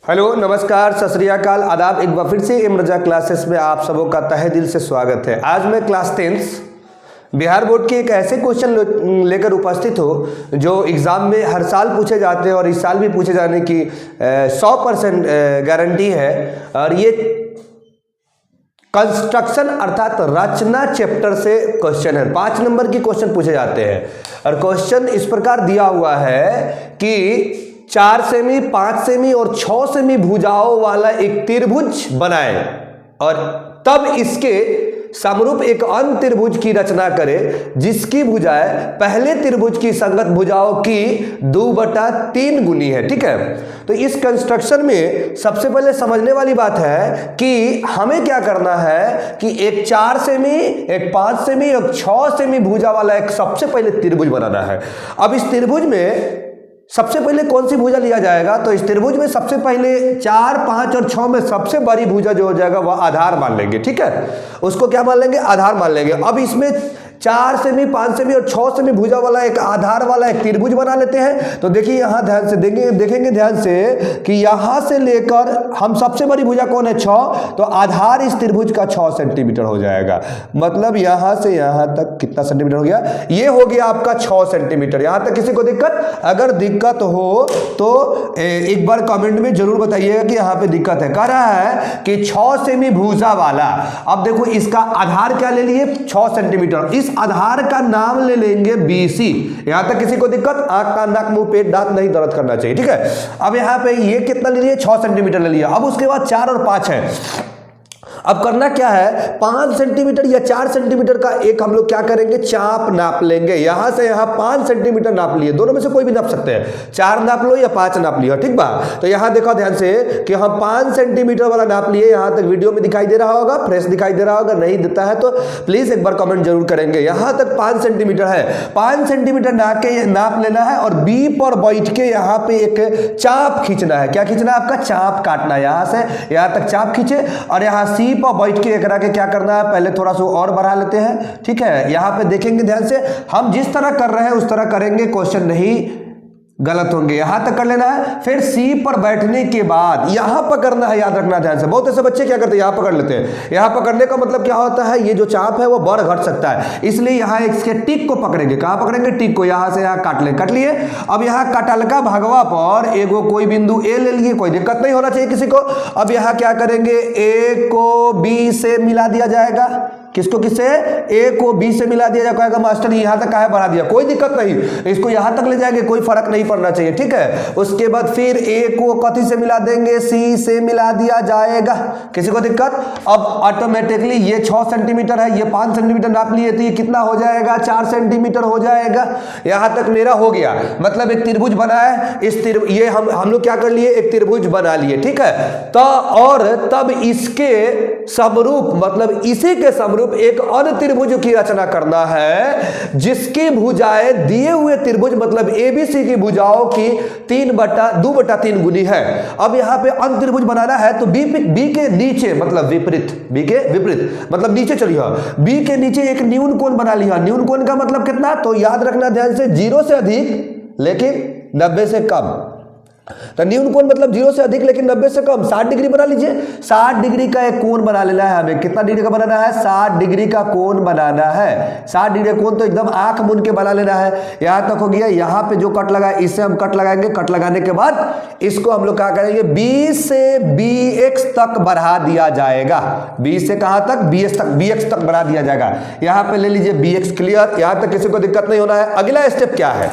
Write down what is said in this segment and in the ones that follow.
Hello, नमस्कार, सत श्री अकाल, आदाब। एक बार फिर से इमरजा क्लासेस में आप सबों का तहे दिल से स्वागत है। आज मैं क्लास 10 बिहार बोर्ड के एक ऐसे क्वेश्चन लेकर उपस्थित हो जो एग्ज़ाम में हर साल पूछे जाते हैं और इस साल भी पूछे जाने की 100% गारंटी है। और ये कंस्ट्रक्शन अर्थात रचना चैप्टर से क्वेश्चन है। 5 नंबर की क्वेश्चन पूछे जाते हैं और क्वेश्चन इस प्रकार दिया हुआ है कि 4 सेमी, 5 सेमी और 6 सेमी भुजाओं वाला एक त्रिभुज बनाए और तब इसके समरूप एक अन्य त्रिभुज की रचना करे जिसकी भुजाएं पहले त्रिभुज की संगत भुजाओं की 2/3 गुनी है। ठीक है, तो इस कंस्ट्रक्शन में सबसे पहले समझने वाली बात है कि हमें क्या करना है कि एक 4 सेमी, एक 5 सेमी, एक 6 सेमी भुजा वाला एक सबसे पहले त्रिभुज बनाना है। अब इस त्रिभुज में सबसे पहले कौन सी भुजा लिया जाएगा? तो इस त्रिभुज में सबसे पहले 4, 5 और 6 में सबसे बड़ी भुजा जो हो जाएगा वह आधार मान लेंगे। ठीक है, उसको क्या मान लेंगे? आधार मान लेंगे। अब इसमें 4 सेमी, 5 सेमी और 6 सेमी भुजा वाला एक आधार वाला एक त्रिभुज बना लेते हैं। तो देखिए यहाँ ध्यान से देखेंगे ध्यान से कि यहाँ से लेकर हम सबसे बड़ी भुजा कौन है? 6। तो आधार इस त्रिभुज का 6 सेंटीमीटर हो जाएगा। मतलब यहाँ से यहाँ तक कितना सेंटीमीटर हो गया? ये हो गया आपका 6 सेंटीमीटर। यहाँ तक किसी को दिक्कत? अगर दिक्कत हो तो एक बार कमेंट में जरूर बताइएगा कि यहाँ पे दिक्कत है। कह रहा है कि 6 सेमी भुजा वाला। अब देखो इसका आधार क्या ले लिए? 6 सेंटीमीटर। इस आधार का नाम ले लेंगे BC। यहां तक किसी को दिक्कत? आंख, कान, नाक, मुंह, पेट, दांत नहीं दर्द करना चाहिए। ठीक है, अब यहां पे ये कितना ले लिए? 6 सेंटीमीटर ले लिया। अब उसके बाद 4 और 5 है। अब करना क्या है? 5 सेंटीमीटर या 4 सेंटीमीटर का एक हम लोग क्या करेंगे? चाप नाप लेंगे। यहां से यहां 5 सेंटीमीटर नाप लिए, दोनों में से कोई भी नाप सकते हैं। 4 नाप लो या 5 नाप लियो। ठीक बा, तो यहां देखो ध्यान से कि हम 5 सेंटीमीटर वाला नाप लिए। यहां तक वीडियो में दिखाई दे रहा होगा, फ्रेश दिखाई दे रहा होगा। नहीं देता है तो प्लीज एक बार कमेंट जरूर करेंगे। यहां तक 5 सेंटीमीटर है। 5 सेंटीमीटर नाप लेना है और B पर बैठ के यहां पे एक चाप खींचना है। क्या खींचना है? आपका चाप काटना है। यहां से यहां तक चाप खींचे और यहां C पर बैठ के एकरा के क्या करना है? पहले थोड़ा सा और बढ़ा लेते हैं। ठीक है, यहां पे देखेंगे ध्यान से, हम जिस तरह कर रहे हैं उस तरह करेंगे, क्वेश्चन नहीं गलत होंगे। यहां तक कर लेना है। फिर C पर बैठने के बाद यहां पकड़ना है। याद रखना ध्यान से। बहुत ऐसे बच्चे क्या करते हैं? यहां पकड़ लेते हैं। यहां पकड़ने का मतलब क्या होता है? ये जो चाप है वो बढ़ घट सकता है, इसलिए यहां इसके टिक को पकड़ेंगे। कहां पकड़ेंगे? टिक को। यहां से यहां काट लिए। अब यहां कटलका भगवा पर एगो कोई बिंदु A ले लिए, कोई दिक्कत नहीं होना चाहिए किसी को। अब यहां क्या करेंगे? A को B से मिला दिया जाएगा। किसको किससे? A को B से मिला दिया जाएगा। मास्टर यहां तक काहे बढ़ा दिया? कोई दिक्कत नहीं, इसको यहां तक ले जाएंगे, कोई फर्क नहीं पड़ना चाहिए। ठीक है, उसके बाद फिर A को कथी से मिला देंगे? C से मिला दिया जाएगा। किसी को दिक्कत? अब ऑटोमेटिकली ये 6 सेंटीमीटर है, ये 5 सेंटीमीटर नाप लिए तो ये कितना हो जाएगा? 4 सेंटीमीटर हो जाएगा। यहां तक मेरा हो गया। मतलब एक त्रिभुज बना है। इस त्रिभुज ये हम लोग क्या कर लिए? एक त्रिभुज बना लिए। ठीक है, तो और तब इसके समरूप, मतलब इसी के समरूप एक अन्य त्रिभुज की रचना करना है जिसकी भुजाएं दिए हुए त्रिभुज मतलब ABC की भुजाओं की 2/3 गुनी है। अब यहां पे अन्य त्रिभुज बनाना है तो B के नीचे, मतलब विपरीत, B के विपरीत मतलब नीचे चलिए। B के नीचे एक न्यून कोण बना लिया। न्यून कोण का मतलब कितना? तो याद रखना ध्यान से, 0 से अधिक लेकिन 90 से कम। तो न्यून कोण मतलब 0 से अधिक लेकिन 90 से कम। 60 डिग्री बना लीजिए। 60 डिग्री का एक कोण बना लेना है हमें। कितना डिग्री का बनाना है? 60 डिग्री का कोण बनाना है। 60 डिग्री का कोण तो एकदम आंख मूंद के बना लेना है। यहां तक हो गया। यहां पे जो कट लगा इससे हम कट लगाएंगे। कट लगाने के बाद इसको हम लोग क्या करेंगे? B से BX तक बढ़ा दिया जाएगा। B से कहां तक? BX तक बढ़ा दिया जाएगा। यहां पे ले लीजिए BX। क्लियर? यहां तक किसी को दिक्कत नहीं होना है। अगला स्टेप क्या है?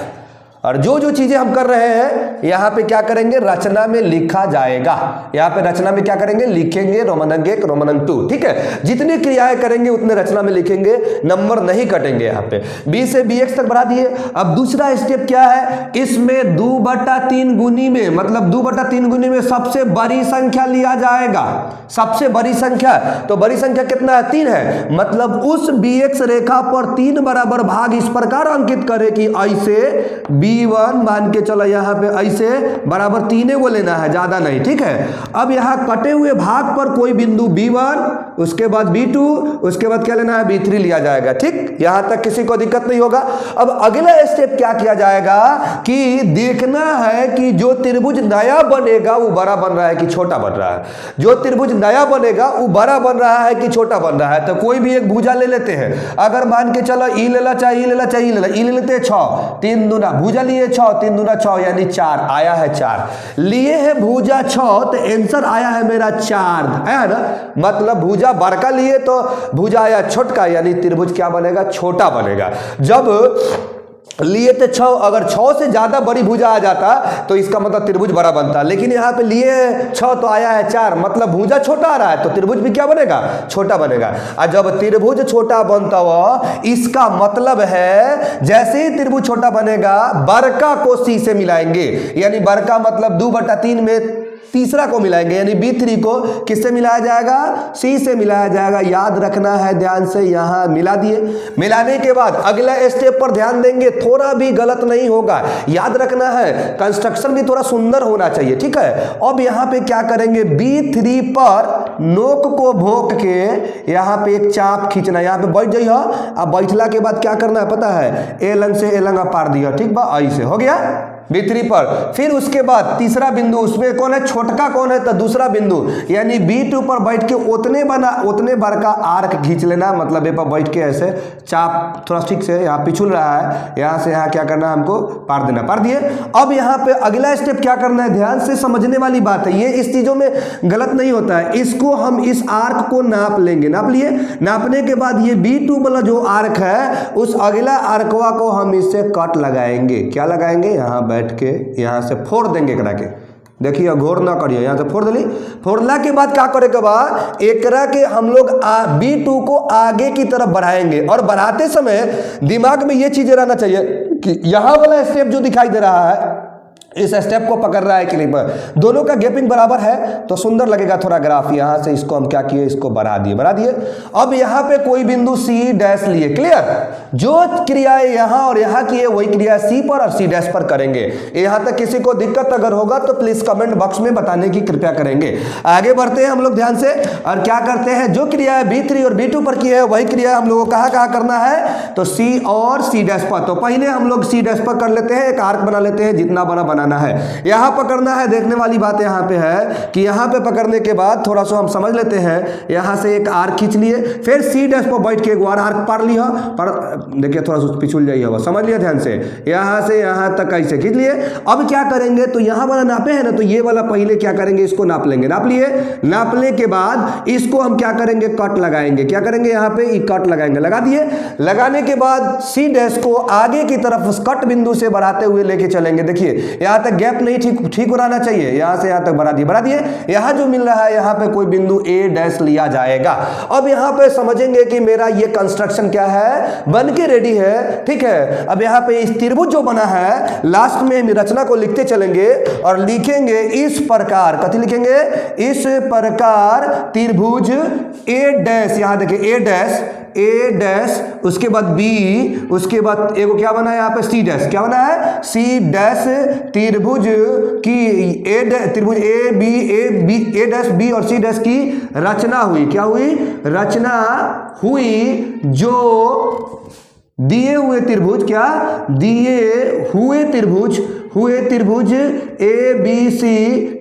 और जो जो चीजें हम कर रहे हैं यहां पे क्या करेंगे? रचना में लिखा जाएगा। यहां पे रचना में क्या करेंगे? लिखेंगे रोमन अंक 1, रोमन अंक 2। ठीक है, जितनी क्रियाएं करेंगे उतने रचना में लिखेंगे, नंबर नहीं कटेंगे। यहां पे B से BX तक बढ़ा दिए। अब दूसरा स्टेप क्या है? इसमें 2/3 गुनी में, मतलब 2/3 गुनी में सबसे बड़ी संख्या लिया जाएगा। सबसे बड़ी संख्या, तो बड़ी संख्या कितना है? 3 है। मतलब उस BX रेखा पर 3 बराबर भाग इस प्रकार अंकित करें कि ऐसे B B1 मान के चलो यहाँ पे ऐसे बराबर 3 को लेना है, ज्यादा नहीं, ठीक है। अब यहाँ कटे हुए भाग पर कोई बिंदु B1, उसके बाद B2, उसके बाद क्या लेना है, B3 लिया जाएगा, ठीक। यहां तक किसी को दिक्कत नहीं होगा। अब अगला स्टेप क्या किया जाएगा कि देखना है कि जो त्रिभुज नया बनेगा वो बड़ा बन रहा है कि छोटा बन रहा है। जो त्रिभुज नया बनेगा वो बड़ा बन रहा है कि छोटा बन रहा है। तो कोई भी एक भुजा ले लेते हैं। अगर मान के चलो ई लेला चाहे ई लेला चाहे ई लेला, ई ले लेते हैं 6, 3 दूना भुजा लिए 6, 3 दूना 6 यानी 4 आया है। 4 लिए है भुजा 6, तो आंसर आया है मेरा 4, है ना। मतलब भुजा बड़का लिए तो भुजा आया छोटका, यानी त्रिभुज क्या बनेगा, छोटा बनेगा। जब लिए थे 6, अगर 6 से ज्यादा बड़ी भुजा आ जाता तो इसका मतलब त्रिभुज बड़ा बनता, लेकिन यहाँ पे लिए 6 तो आया है 4, मतलब भुजा छोटा आ रहा है तो त्रिभुज भी क्या बनेगा, छोटा बनेगा। और जब त्रिभुज छोटा बनता हुआ इसका मतलब है जैसे ही त्रिभुज छोटा बनेगा बड़का को सी से मिलाएंगे, यानी बड़का मतलब 2/3 में तीसरा को मिलाएंगे, यानी B3 को किससे मिलाया जाएगा, C से मिलाया जाएगा। याद रखना है ध्यान से, यहां मिला दिए। मिलाने के बाद अगला स्टेप पर ध्यान देंगे, थोड़ा भी गलत नहीं होगा। याद रखना है कंस्ट्रक्शन भी थोड़ा सुंदर होना चाहिए, ठीक है। अब यहां पे क्या करेंगे, B3 पर नोक को भोंक के यहां पे एक चाप खींचना, यहां पे बैठ जाइए। अब बैठला के बाद क्या करना है पता है, ए लंग से ए लंग पार दिया, ठीक बा, ऐसे हो गया B3 पर। फिर उसके बाद तीसरा बिंदु, उसमें कौन है, छोटका कौन है, तो दूसरा बिंदु, यानी B2 पर बैठ के उतने बार का आर्क खींच लेना। मतलब ये पर बैठ के ऐसे चाप थोड़ा ठीक से यहाँ पिछुल रहा है, यहाँ से यहाँ क्या करना है, हमको पार देना, पार दिए। अब यहाँ पे अगला स्टेप क्या करना है, ध्यान से समझने वाली बात है, ये इस चीजों में गलत नहीं होता है। इसको हम इस आर्क को नाप लेंगे, नाप लिए। नापने के बाद ये B2 वाला जो आर्क है उस अगला आर्कवा को हम इससे कट लगाएंगे। क्या लगाएंगे, यहाँ बैठ के यहां से फोड़ देंगे करा के। देखिए घोर ना करिए, यहां से फोड़ दिली। फोड़ला के बाद क्या करे के बाद एकरा के हम लोग B2 को आगे की तरफ बढ़ाएंगे। और बढ़ाते समय दिमाग में ये चीजें रहना चाहिए कि यहां वाला स्टेप जो दिखाई दे रहा है इस स्टेप को पकड़ रहा है कि नहीं, दोनों का गैपिंग बराबर है तो सुंदर लगेगा थोड़ा ग्राफ। यहां से इसको हम क्या किए, इसको बढ़ा दिए। अब यहां पे कोई बिंदु C' लिए, क्लियर। जो क्रियाएं यहां और यहां की है वही क्रिया C पर और C' पर करेंगे। यहां तक किसी को दिक्कत अगर होगा तो प्लीज कमेंट बॉक्स में बताने की कृपया करेंगे। आगे बढ़ते हैं हम लोग ध्यान से, और क्या करते हैं, जो क्रिया B3 और B2 पर की है वही क्रिया हम लोगों को कहां करना है, तो C और C' पर। तो पहले हम लोग C' पर कर लेते हैं, एक आर्क बना लेते हैं, जितना बड़ा बनाना है। यहां पकड़ना है, देखने वाली बात यहां पे है कि यहां पे पकड़ने के बाद थोड़ा सा हम समझ लेते हैं। यहां से एक आर्क खींच लिए, फिर C' पर बैठ के एक बार आर्क पार लिया, पर देखिए थोड़ा सा पिछुल जाइए, समझ लिया ध्यान से। यहां से यहां तक ऐसे खींच लिए। अब क्या करेंगे, तो यहां वाला नापे है ना, तो ये वाला पहले क्या करेंगे, इसको नाप लेंगे। नाप लिए, नापने के बाद इसको हम क्या करेंगे, कट लगाएंगे। क्या करेंगे, यहां पे कट लगाएंगे, लगा दिए। लगाने के बाद C' को आगे की तरफ उस कट बिंदु से बढ़ाते हुए लेके चलेंगे। देखिए यहां तक गैप नहीं ठीक रहना चाहिए, यहां से यहां तक बढ़ा दिए। यहां जो मिल रहा है यहां पे कोई बिंदु A' लिया जाएगा। अब यहां पे समझेंगे कि मेरा ये कंस्ट्रक्शन क्या है, बन के रेडी है, ठीक है। अब यहां पे इस त्रिभुज जो बना है लास्ट में हम रचना को लिखते चलेंगे और लिखेंगे इस प्रकार, कथी लिखेंगे, इस प्रकार त्रिभुज A', यहां देखिए A', उसके बाद B, उसके बाद एगो क्या बना है यहाँ पे C', क्या बना है, C' त्रिभुज की त्रिभुज A', B और C' की रचना हुई। क्या हुई, रचना हुई, जो दिए हुए त्रिभुज, क्या दिए हुए त्रिभुज ABC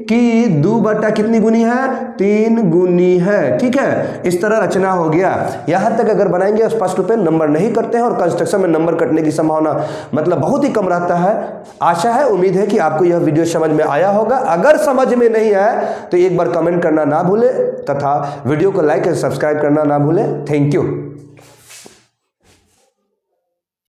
की 2 कितनी गुनी है, 3 गुनी है, ठीक है। इस तरह रचना हो गया। यहां तक अगर बनाएंगे स्पष्ट रूप से नंबर नहीं करते हैं और कंस्ट्रक्शन में नंबर कटने की संभावना मतलब बहुत ही कम रहता है। आशा है, उम्मीद है कि आपको यह वीडियो समझ में आया होगा। अगर समझ में नहीं आया तो एक बार कमेंट करना ना भूले तथा वीडियो को लाइक और सब्सक्राइब करना ना भूले। Thank you.